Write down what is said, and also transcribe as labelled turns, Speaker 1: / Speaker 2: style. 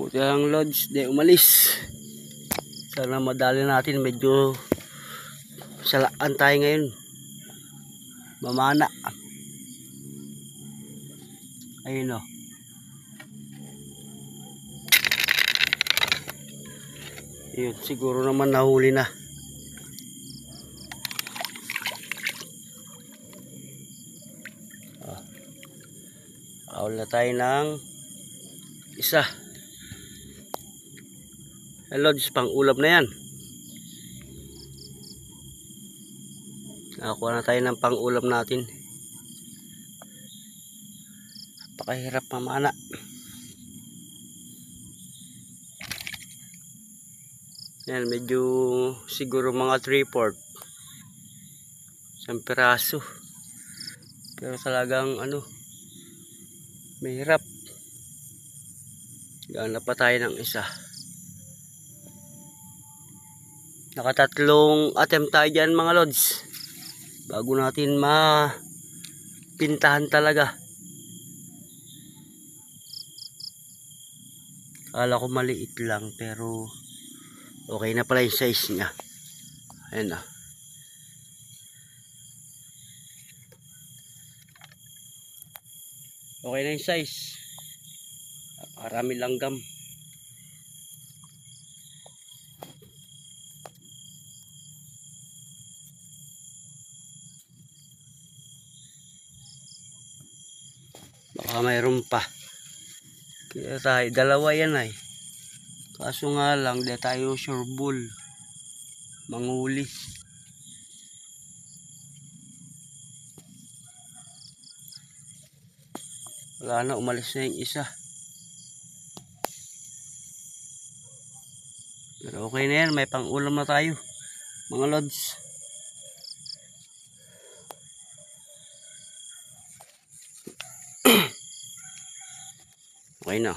Speaker 1: Buti lang Lods, di umalis. Sana madali natin, medyo salaan tayo ngayon. Mamana. Ayun o. Yun, siguro naman nahuli na. Awal na tayo ng isa. Hello, pang ulap na yan. Nakakuha na tayo ng pang ulap natin. Napakahirap mamana. Yan, medyo siguro mga 3/4. Isang piraso. Pero talagang mahirap. Gana pa tayo ng isa. Nakatatlong attempt tayo dyan mga Lods. Bago natin mapintahan talaga. Kala ko maliit lang pero okay na pala yung size niya. Ayan na. Okay na yung size. Marami langgam. Baka mayroon pa. Kaya tayo, dalawa yan ay. Kaso nga lang, di tayo sure bull. Manguli. Wala na, umalis na yung isa. Pero okay na yan, may pang-ulam na tayo. Mga Lods. Okay na.